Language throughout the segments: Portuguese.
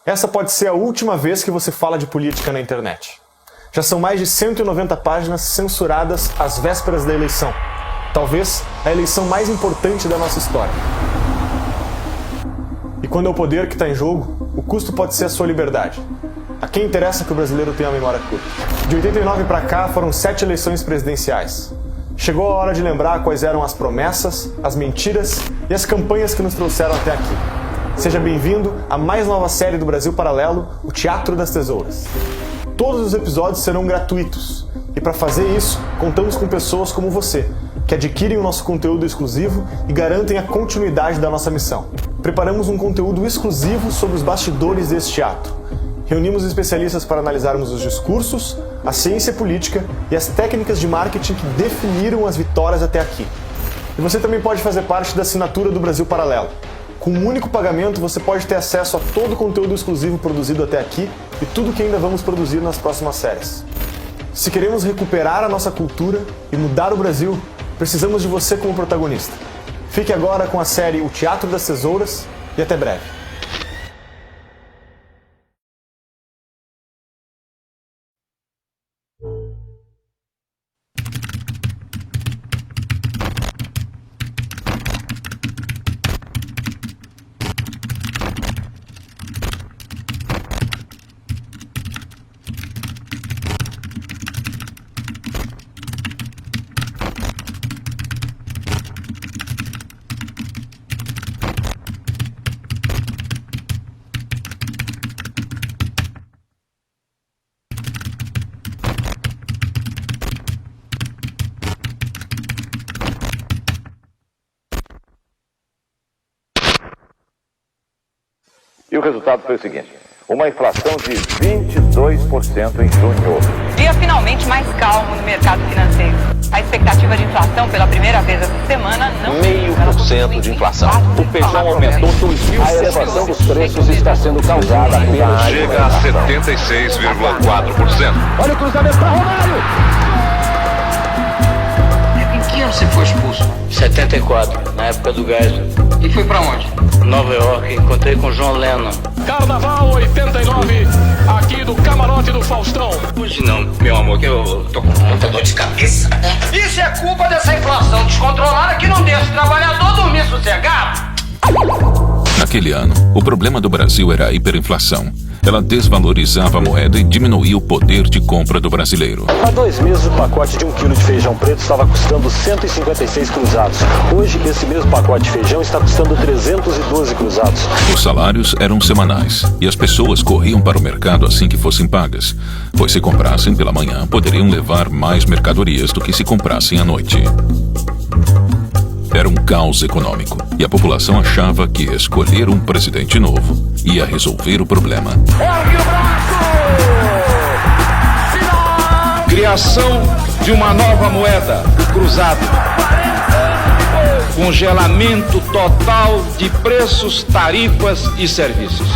Essa pode ser a última vez que você fala de política na internet. Já são mais de 190 páginas censuradas às vésperas da eleição. Talvez a eleição mais importante da nossa história. E quando é o poder que está em jogo, o custo pode ser a sua liberdade. A quem interessa que o brasileiro tenha a memória curta? De 89 para cá foram 7 eleições presidenciais. Chegou a hora de lembrar quais eram as promessas, as mentiras e as campanhas que nos trouxeram até aqui. Seja bem-vindo à mais nova série do Brasil Paralelo, o Teatro das Tesouras. Todos os episódios serão gratuitos. E para fazer isso, contamos com pessoas como você, que adquirem o nosso conteúdo exclusivo e garantem a continuidade da nossa missão. Preparamos um conteúdo exclusivo sobre os bastidores desse teatro. Reunimos especialistas para analisarmos os discursos, a ciência política e as técnicas de marketing que definiram as vitórias até aqui. E você também pode fazer parte da assinatura do Brasil Paralelo. Com um único pagamento, você pode ter acesso a todo o conteúdo exclusivo produzido até aqui e tudo que ainda vamos produzir nas próximas séries. Se queremos recuperar a nossa cultura e mudar o Brasil, precisamos de você como protagonista. Fique agora com a série O Teatro das Tesouras e até breve. E o resultado foi o seguinte: uma inflação de 22% em junho. Dia finalmente mais calmo no mercado financeiro. A expectativa de inflação pela primeira vez essa semana não... 0,5% de inflação. O feijão aumentou 2.000%. A elevação dos preços está sendo causada pela... Chega a 76,4%. Olha o cruzamento para Romário! Em que ano você foi expulso? 74, na época do Geisel. E foi pra onde? Nova York, encontrei com John Lennon. Carnaval 89, aqui do camarote do Faustão. Hoje não, meu amor, que eu tô com muita dor de cabeça. Isso é culpa dessa inflação descontrolada que não deixa o trabalhador dormir sossegado. Naquele ano, o problema do Brasil era a hiperinflação. Ela desvalorizava a moeda e diminuía o poder de compra do brasileiro. Há 2 meses, o pacote de 1 quilo de feijão preto estava custando 156 cruzados. Hoje, esse mesmo pacote de feijão está custando 312 cruzados. Os salários eram semanais e as pessoas corriam para o mercado assim que fossem pagas, pois se comprassem pela manhã, poderiam levar mais mercadorias do que se comprassem à noite. Era um caos econômico e a população achava que escolher um presidente novo ia resolver o problema. Ergue o braço! Final! Criação de uma nova moeda, o cruzado. Congelamento total de preços, tarifas e serviços.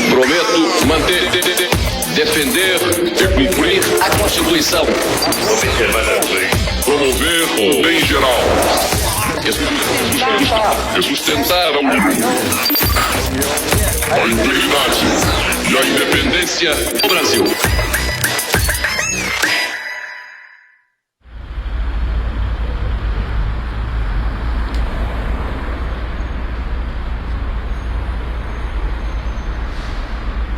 Prometo manter, defender e cumprir A Constituição. promover o bem geral e sustentar a integridade e a independência do Brasil.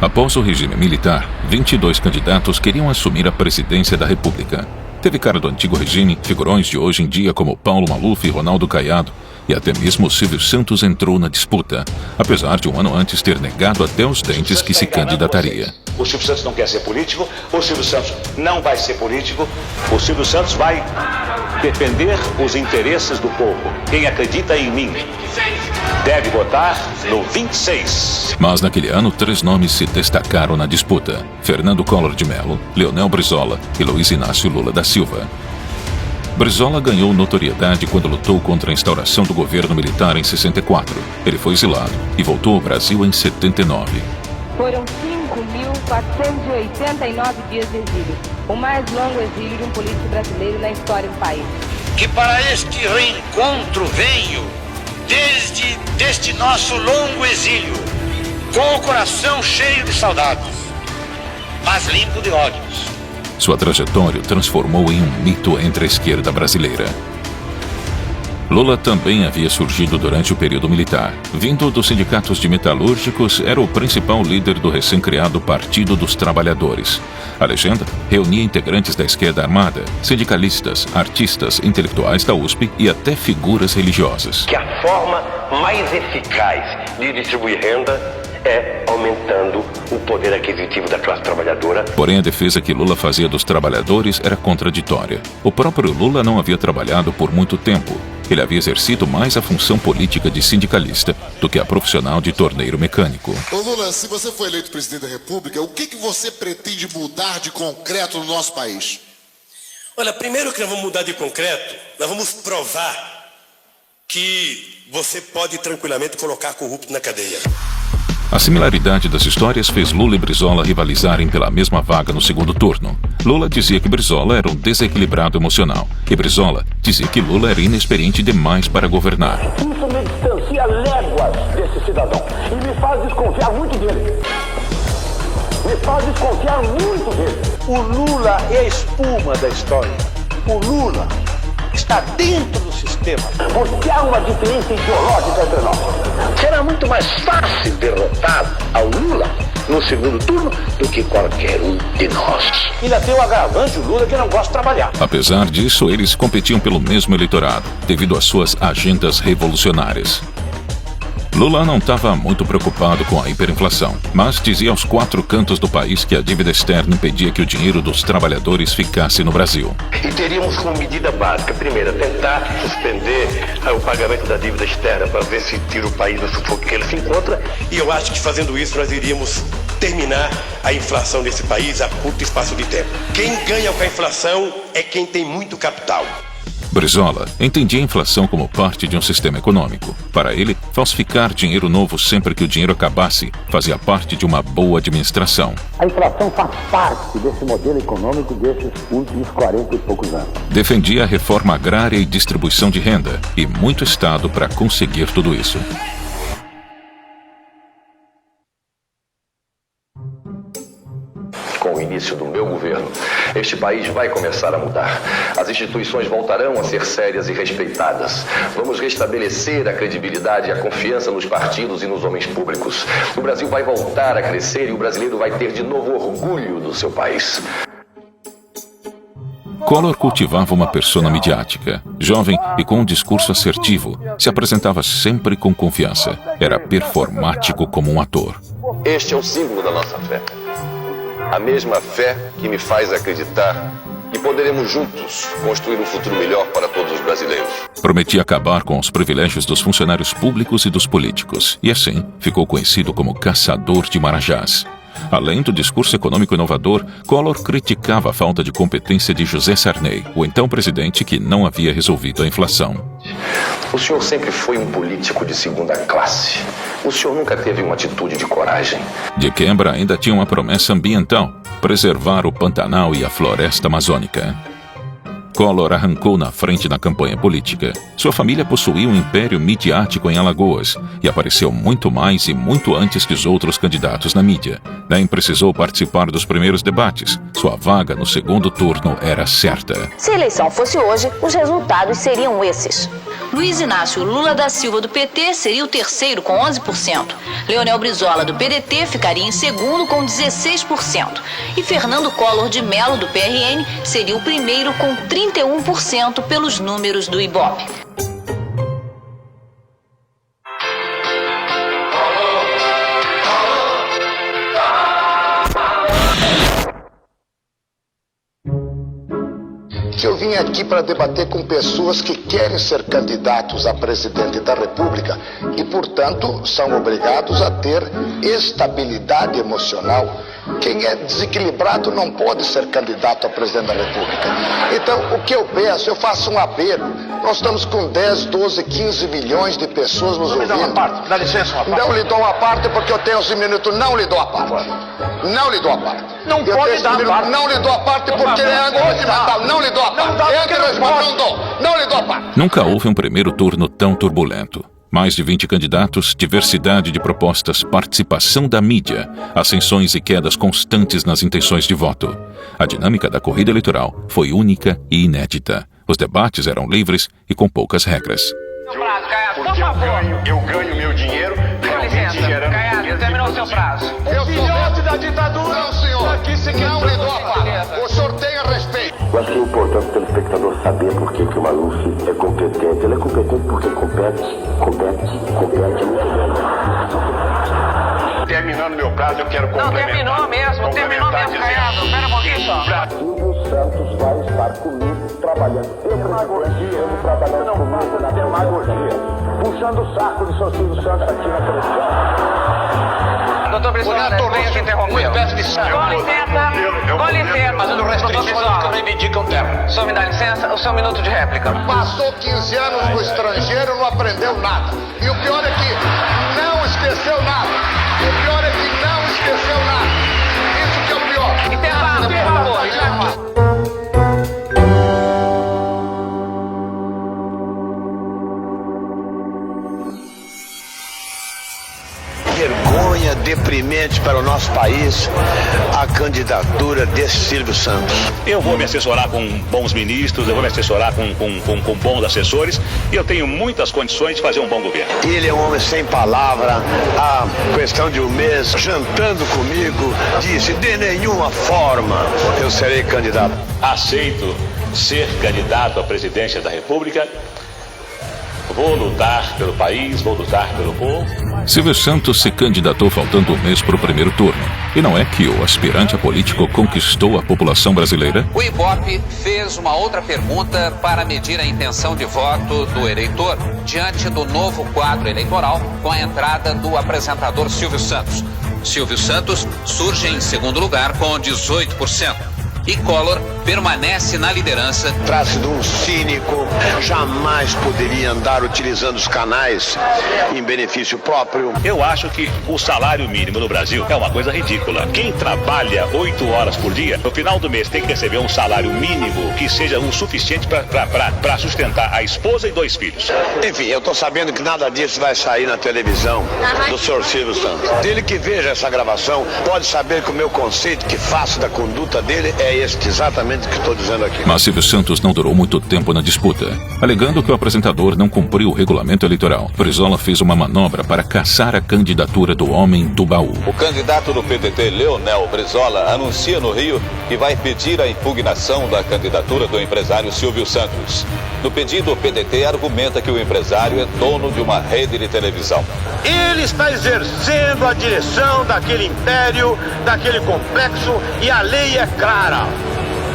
Após o regime militar, 22 candidatos queriam assumir a presidência da República. Teve cara do antigo regime, figurões de hoje em dia como Paulo Maluf e Ronaldo Caiado, e até mesmo Silvio Santos entrou na disputa, apesar de um ano antes ter negado até os dentes que se candidataria. O Silvio Santos não quer ser político, o Silvio Santos não vai ser político, o Silvio Santos vai defender os interesses do povo. Quem acredita em mim deve votar no 26. Mas naquele ano, 3 nomes se destacaram na disputa: Fernando Collor de Mello, Leonel Brizola e Luiz Inácio Lula da Silva. Brizola ganhou notoriedade quando lutou contra a instauração do governo militar em 64. Ele foi exilado e voltou ao Brasil em 79. Foram 5.489 dias de exílio, o mais longo exílio de um político brasileiro na história do país. Que para este reencontro venho deste nosso longo exílio, com o coração cheio de saudades, mas limpo de ódios. Sua trajetória o transformou em um mito entre a esquerda brasileira. Lula também havia surgido durante o período militar. Vindo dos sindicatos de metalúrgicos, era o principal líder do recém-criado Partido dos Trabalhadores. A legenda reunia integrantes da esquerda armada, sindicalistas, artistas, intelectuais da USP e até figuras religiosas. Que a forma mais eficaz de distribuir renda é aumentando o poder aquisitivo da classe trabalhadora. Porém, a defesa que Lula fazia dos trabalhadores era contraditória. O próprio Lula não havia trabalhado por muito tempo. Ele havia exercido mais a função política de sindicalista do que a profissional de torneiro mecânico. Ô Lula, se você for eleito presidente da República, o que você pretende mudar de concreto no nosso país? Olha, primeiro que nós vamos mudar de concreto, nós vamos provar que você pode tranquilamente colocar corrupto na cadeia. A similaridade das histórias fez Lula e Brizola rivalizarem pela mesma vaga no segundo turno. Lula dizia que Brizola era um desequilibrado emocional e Brizola dizia que Lula era inexperiente demais para governar. Isso me distancia léguas desse cidadão e me faz desconfiar muito dele. O Lula é a espuma da história. O Lula está dentro do sistema. Porque há uma diferença ideológica entre nós. Será muito mais fácil derrotar ao Lula no segundo turno do que qualquer um de nós. Ainda tem o agravante, o Lula, que não gosta de trabalhar. Apesar disso, eles competiam pelo mesmo eleitorado, devido às suas agendas revolucionárias. Lula não estava muito preocupado com a hiperinflação, mas dizia aos quatro cantos do país que a dívida externa impedia que o dinheiro dos trabalhadores ficasse no Brasil. E teríamos como medida básica, primeiro, tentar suspender o pagamento da dívida externa para ver se tira o país do sufoco que ele se encontra. E eu acho que fazendo isso nós iríamos terminar a inflação desse país a curto espaço de tempo. Quem ganha com a inflação é quem tem muito capital. Brizola entendia a inflação como parte de um sistema econômico. Para ele, falsificar dinheiro novo sempre que o dinheiro acabasse fazia parte de uma boa administração. A inflação faz parte desse modelo econômico desses últimos 40 e poucos anos. Defendia a reforma agrária e distribuição de renda e muito Estado para conseguir tudo isso. Com o início do meu governo, este país vai começar a mudar. As instituições voltarão a ser sérias e respeitadas. Vamos restabelecer a credibilidade e a confiança nos partidos e nos homens públicos. O Brasil vai voltar a crescer e o brasileiro vai ter de novo orgulho do seu país. Collor cultivava uma persona midiática. Jovem e com um discurso assertivo, se apresentava sempre com confiança. Era performático como um ator. Este é o símbolo da nossa fé. A mesma fé que me faz acreditar que poderemos juntos construir um futuro melhor para todos os brasileiros. Prometia acabar com os privilégios dos funcionários públicos e dos políticos, e assim ficou conhecido como caçador de marajás. Além do discurso econômico inovador, Collor criticava a falta de competência de José Sarney, o então presidente que não havia resolvido a inflação. O senhor sempre foi um político de segunda classe. O senhor nunca teve uma atitude de coragem. De quebra, ainda tinha uma promessa ambiental: preservar o Pantanal e a floresta amazônica. Collor arrancou na frente na campanha política. Sua família possuía um império midiático em Alagoas e apareceu muito mais e muito antes que os outros candidatos na mídia. Nem precisou participar dos primeiros debates. Sua vaga no segundo turno era certa. Se a eleição fosse hoje, os resultados seriam esses. Luiz Inácio Lula da Silva, do PT, seria o terceiro, com 11%. Leonel Brizola, do PDT, ficaria em segundo, com 16%. E Fernando Collor de Mello, do PRN, seria o primeiro, com 31% pelos números do Ibope. Que eu vim aqui para debater com pessoas que querem ser candidatos a presidente da República e, portanto, são obrigados a ter estabilidade emocional. Quem é desequilibrado não pode ser candidato a presidente da República. Então, o que eu peço, eu faço um apelo. Nós estamos com 10, 12, 15 milhões de pessoas nos ouvindo. Dá licença, uma parte. Não lhe dou uma parte porque eu tenho 11 minutos. Não lhe dou a parte. Não lhe dou a parte. Não pode dar a parte. Não lhe dou a parte porque é agora de Natal. Não lhe dou a parte. Não lhe dou a parte. Nunca houve um primeiro turno tão turbulento. Mais de 20 candidatos, diversidade de propostas, participação da mídia, ascensões e quedas constantes nas intenções de voto. A dinâmica da corrida eleitoral foi única e inédita. Os debates eram livres e com poucas regras. Porque eu ganho meu dinheiro realmente gerando... Caiado, terminou o seu prazo. Eu sou filhote da ditadura. Não, senhor. Não lhe dou a parte. O senhor tenha respeito. Eu acho que é importante o telespectador saber por que o Maluf é competente. Ele é competente porque compete muito bem. Terminando meu prazo, eu quero complementar. Não, terminou mesmo, Caiado. Espera um pouquinho só. Silvio Santos vai estar comigo trabalhando. Trabalhando comigo na demagogia. Puxando o saco do seu Silvio Santos aqui na televisão. Doutor Brizola, venha se interromper. Com licença. Fazendo restrições que reivindicam terra. Só me dá licença, o seu minuto de réplica. Passou 15 anos no estrangeiro, não aprendeu nada. E o pior é que não esqueceu nada. Isso que é o pior. Intervalo, por favor. Já Vergonha deprimente para o nosso país a candidatura desse Silvio Santos. Eu vou me assessorar com bons ministros, eu vou me assessorar com bons assessores e eu tenho muitas condições de fazer um bom governo. Ele é um homem sem palavra. Há questão de um mês, jantando comigo, disse: de nenhuma forma eu serei candidato. Aceito ser candidato à presidência da República. Vou lutar pelo país, vou lutar pelo povo. Silvio Santos se candidatou faltando um mês para o primeiro turno. E não é que o aspirante a político conquistou a população brasileira? O Ibope fez uma outra pergunta para medir a intenção de voto do eleitor diante do novo quadro eleitoral com a entrada do apresentador Silvio Santos. Silvio Santos surge em segundo lugar com 18%. E Collor permanece na liderança. Trata-se de um cínico, jamais poderia andar utilizando os canais em benefício próprio. Eu acho que o salário mínimo no Brasil é uma coisa ridícula. Quem trabalha 8 horas por dia, no final do mês tem que receber um salário mínimo que seja o suficiente para sustentar a esposa e 2 filhos. Enfim, eu estou sabendo que nada disso vai sair na televisão do senhor Silvio Santos. Dele que veja essa gravação, pode saber que o meu conceito que faço da conduta dele é este, exatamente o que estou dizendo aqui. Mas Silvio Santos não durou muito tempo na disputa. Alegando que o apresentador não cumpriu o regulamento eleitoral, Brizola fez uma manobra para caçar a candidatura do homem do baú. O candidato do PDT, Leonel Brizola, anuncia no Rio que vai pedir a impugnação da candidatura do empresário Silvio Santos. No pedido, o PDT argumenta que o empresário é dono de uma rede de televisão. Ele está exercendo a direção daquele império, daquele complexo, e a lei é clara.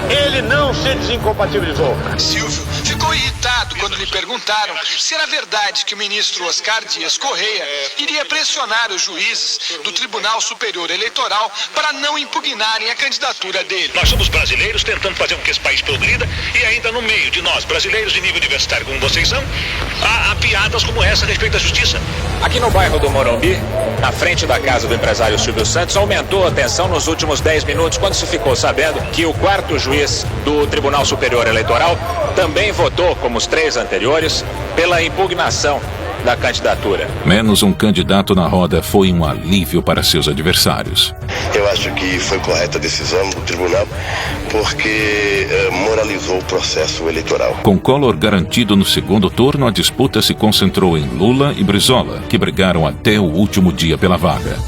Ele não se desincompatibilizou. Silvio ficou irritado quando lhe perguntaram se era verdade que o ministro Oscar Dias Correia iria pressionar os juízes do Tribunal Superior Eleitoral para não impugnarem a candidatura dele. Nós somos brasileiros tentando fazer com que esse país progrida e ainda no meio de nós, brasileiros de nível universitário como vocês são, há piadas como essa a respeito da justiça. Aqui no bairro do Morumbi, na frente da casa do empresário Silvio Santos, aumentou a tensão nos últimos 10 minutos quando se ficou sabendo que o quarto juiz do Tribunal Superior Eleitoral também votou, como os 3 anteriores, pela impugnação da candidatura. Menos um candidato na roda foi um alívio para seus adversários. Eu acho que foi correta a decisão do tribunal porque moralizou o processo eleitoral. Com Collor garantido no segundo turno, a disputa se concentrou em Lula e Brizola, que brigaram até o último dia pela vaga.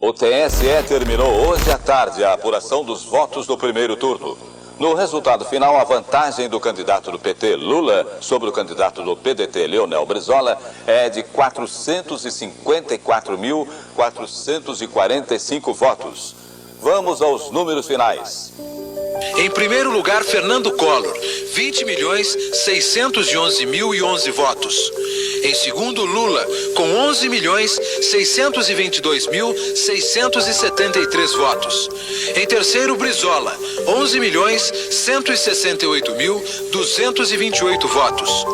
O TSE terminou hoje à tarde a apuração dos votos do primeiro turno. No resultado final, a vantagem do candidato do PT, Lula, sobre o candidato do PDT, Leonel Brizola, é de 454.445 votos. Vamos aos números finais. Em primeiro lugar, Fernando Collor, 20.611.011 votos. Em segundo, Lula, com 11.622.673 votos. Em terceiro, Brizola, 11.168.228 votos.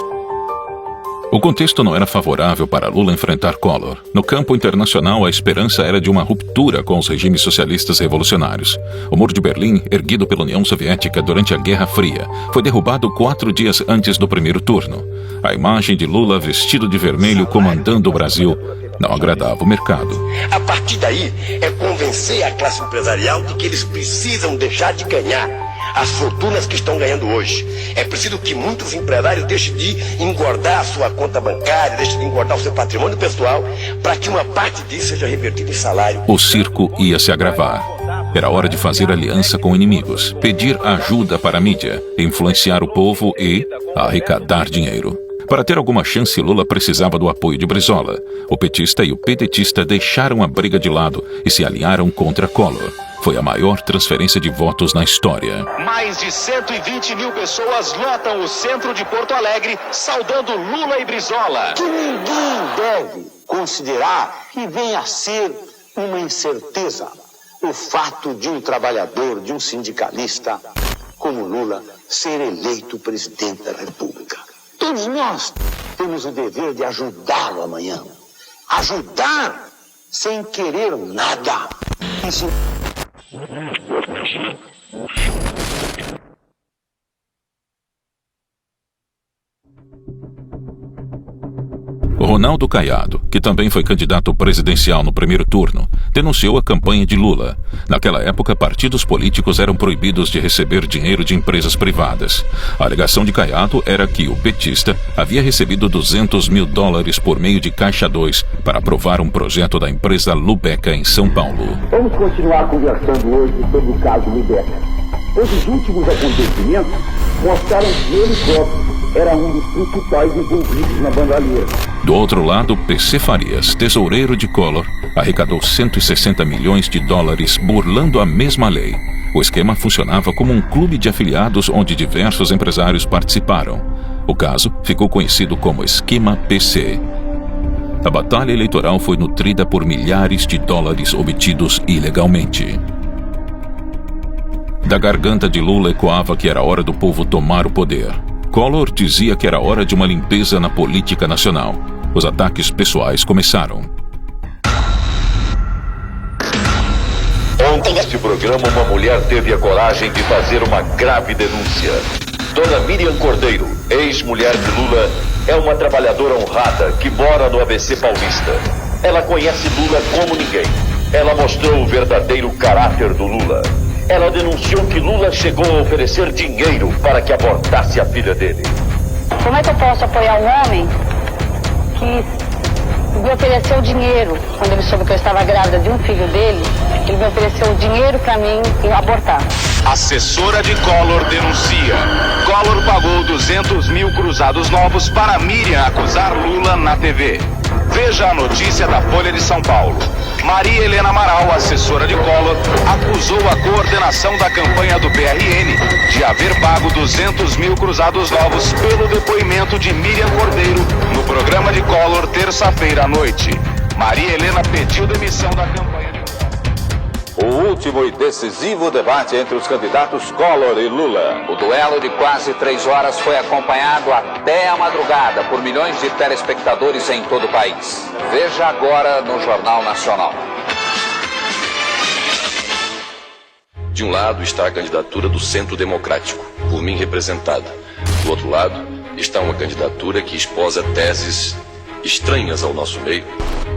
O contexto não era favorável para Lula enfrentar Collor. No campo internacional, a esperança era de uma ruptura com os regimes socialistas revolucionários. O Muro de Berlim, erguido pela União Soviética durante a Guerra Fria, foi derrubado 4 dias antes do primeiro turno. A imagem de Lula vestido de vermelho comandando o Brasil não agradava o mercado. A partir daí, é convencer a classe empresarial de que eles precisam deixar de ganhar as fortunas que estão ganhando hoje. É preciso que muitos empresários deixem de engordar a sua conta bancária, deixem de engordar o seu patrimônio pessoal, para que uma parte disso seja revertida em salário. O circo ia se agravar. Era hora de fazer aliança com inimigos, pedir ajuda para a mídia, influenciar o povo e arrecadar dinheiro. Para ter alguma chance, Lula precisava do apoio de Brizola. O petista e o pedetista deixaram a briga de lado e se alinharam contra Collor. Foi a maior transferência de votos na história. Mais de 120 mil pessoas lotam o centro de Porto Alegre, saudando Lula e Brizola. Que ninguém deve considerar que venha a ser uma incerteza o fato de um trabalhador, de um sindicalista como Lula, ser eleito presidente da República. Todos nós temos o dever de ajudá-lo amanhã. Ajudar sem querer nada. Isso... Ronaldo Caiado, que também foi candidato presidencial no primeiro turno, denunciou a campanha de Lula. Naquela época, partidos políticos eram proibidos de receber dinheiro de empresas privadas. A alegação de Caiado era que o petista havia recebido $200 mil por meio de Caixa 2 para aprovar um projeto da empresa Lubeca em São Paulo. Vamos continuar conversando hoje sobre o caso Lubeca. Esses últimos acontecimentos mostraram que ele próprio era um dos principais envolvidos na bandalheira. Do outro lado, PC Farias, tesoureiro de Collor, arrecadou $160 milhões burlando a mesma lei. O esquema funcionava como um clube de afiliados onde diversos empresários participaram. O caso ficou conhecido como Esquema PC. A batalha eleitoral foi nutrida por milhares de dólares obtidos ilegalmente. Da garganta de Lula ecoava que era hora do povo tomar o poder. Collor dizia que era hora de uma limpeza na política nacional. Os ataques pessoais começaram. Ontem, neste programa, uma mulher teve a coragem de fazer uma grave denúncia. Dona Miriam Cordeiro, ex-mulher de Lula, é uma trabalhadora honrada que mora no ABC Paulista. Ela conhece Lula como ninguém. Ela mostrou o verdadeiro caráter do Lula. Ela denunciou que Lula chegou a oferecer dinheiro para que abortasse a filha dele. Como é que eu posso apoiar um homem que me ofereceu dinheiro quando ele soube que eu estava grávida de um filho dele? Ele me ofereceu dinheiro para mim abortar. Assessora de Collor denuncia. Collor pagou 200 mil cruzados novos para Miriam acusar Lula na TV. Veja a notícia da Folha de São Paulo. Maria Helena Amaral, assessora de Collor, acusou a coordenação da campanha do PRN de haver pago 200 mil cruzados novos pelo depoimento de Miriam Cordeiro no programa de Collor terça-feira à noite. Maria Helena pediu demissão da campanha de... O último e decisivo debate entre os candidatos Collor e Lula. O duelo de quase 3 horas foi acompanhado até a madrugada por milhões de telespectadores em todo o país. Veja agora no Jornal Nacional. De um lado está a candidatura do Centro Democrático, por mim representada. Do outro lado está uma candidatura que esposa teses estranhas ao nosso meio,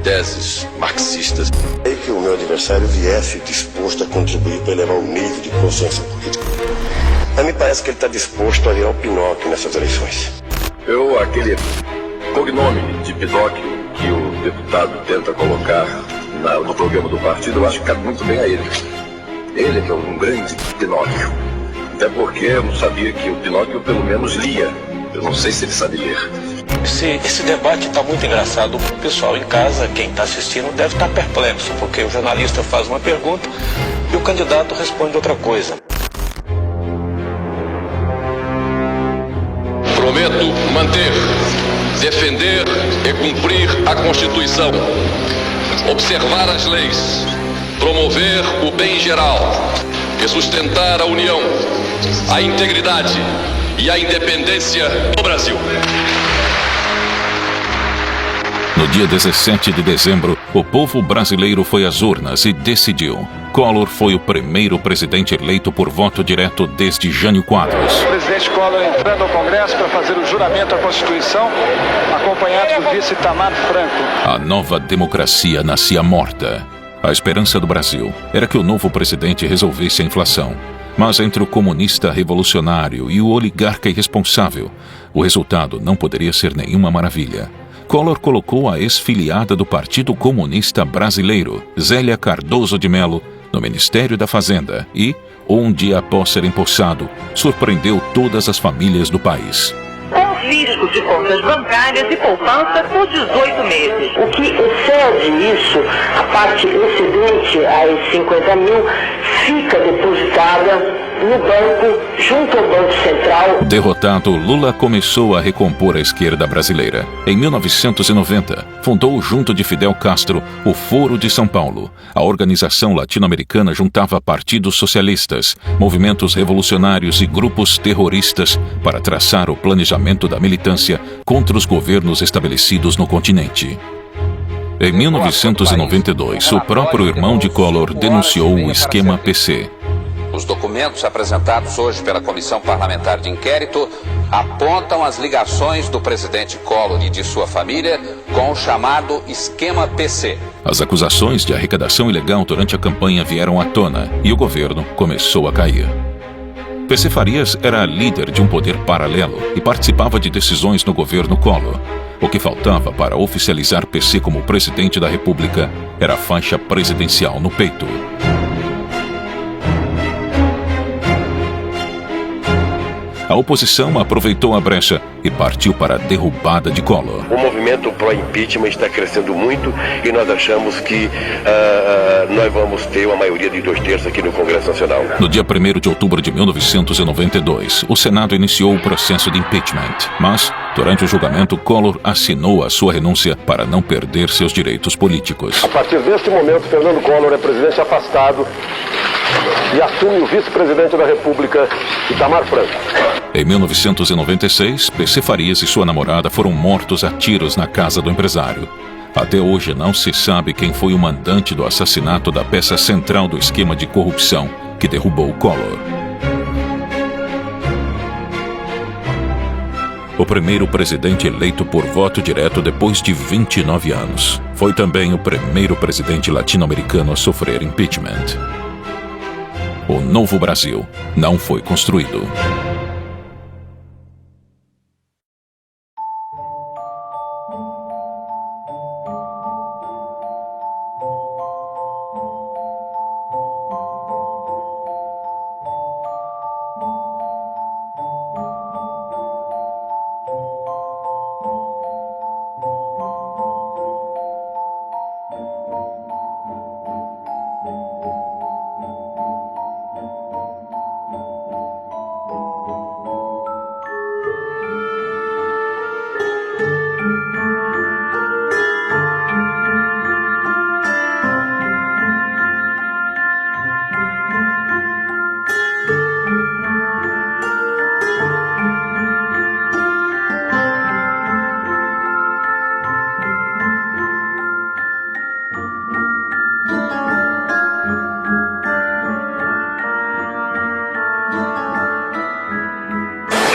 teses marxistas. É que o meu adversário viesse disposto a contribuir para elevar o nível de consciência política. Mas me parece que ele está disposto a virar o Pinóquio nessas eleições. Aquele cognome de Pinóquio que o deputado tenta colocar no programa do partido, eu acho que cabe muito bem a ele. Ele que é um grande Pinóquio. Até porque eu não sabia que o Pinóquio pelo menos lia. Eu não sei se ele sabe ler. Esse debate está muito engraçado. O pessoal em casa, quem está assistindo, deve estar perplexo, porque o jornalista faz uma pergunta e o candidato responde outra coisa. Prometo manter, defender e cumprir a Constituição, observar as leis, promover o bem geral e sustentar a união, a integridade e a independência do Brasil. No dia 17 de dezembro, o povo brasileiro foi às urnas e decidiu. Collor foi o primeiro presidente eleito por voto direto desde Jânio Quadros. O presidente Collor entrando ao Congresso para fazer o juramento à Constituição, acompanhado do vice Itamar Franco. A nova democracia nascia morta. A esperança do Brasil era que o novo presidente resolvesse a inflação. Mas entre o comunista revolucionário e o oligarca irresponsável, o resultado não poderia ser nenhuma maravilha. Collor colocou a ex-filiada do Partido Comunista Brasileiro, Zélia Cardoso de Mello, no Ministério da Fazenda e, um dia após ser empossado, surpreendeu todas as famílias do país. Confisco de contas bancárias e poupança por 18 meses. O que excede isso, a parte excedente aos 50 mil, fica depositada no banco, junto ao Banco Central. Derrotado, Lula começou a recompor a esquerda brasileira. Em 1990, fundou, junto de Fidel Castro, o Foro de São Paulo. A organização latino-americana juntava partidos socialistas, movimentos revolucionários e grupos terroristas para traçar o planejamento da militância contra os governos estabelecidos no continente. Em 1992, o próprio irmão de Collor denunciou o esquema PC. Os documentos apresentados hoje pela Comissão Parlamentar de Inquérito apontam as ligações do presidente Collor e de sua família com o chamado esquema PC. As acusações de arrecadação ilegal durante a campanha vieram à tona e o governo começou a cair. PC Farias era líder de um poder paralelo e participava de decisões no governo Collor. O que faltava para oficializar PC como presidente da República era a faixa presidencial no peito. A oposição aproveitou a brecha e partiu para a derrubada de Collor. O movimento pró-impeachment está crescendo muito e nós achamos que nós vamos ter uma maioria de 2/3 aqui no Congresso Nacional. No dia 1º de outubro de 1992, o Senado iniciou o processo de impeachment. Mas, durante o julgamento, Collor assinou a sua renúncia para não perder seus direitos políticos. A partir deste momento, Fernando Collor é presidente afastado e assume o vice-presidente da República, Itamar Franco. Em 1996, PC Farias e sua namorada foram mortos a tiros na casa do empresário. Até hoje não se sabe quem foi o mandante do assassinato da peça central do esquema de corrupção que derrubou Collor. O primeiro presidente eleito por voto direto depois de 29 anos. Foi também o primeiro presidente latino-americano a sofrer impeachment. O novo Brasil não foi construído.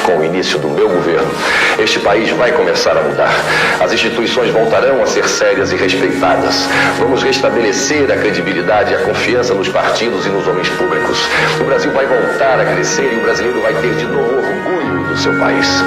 Com o início do meu governo, este país vai começar a mudar. As instituições voltarão a ser sérias e respeitadas. Vamos restabelecer a credibilidade e a confiança nos partidos e nos homens públicos. O Brasil vai voltar a crescer e o brasileiro vai ter de novo orgulho do seu país.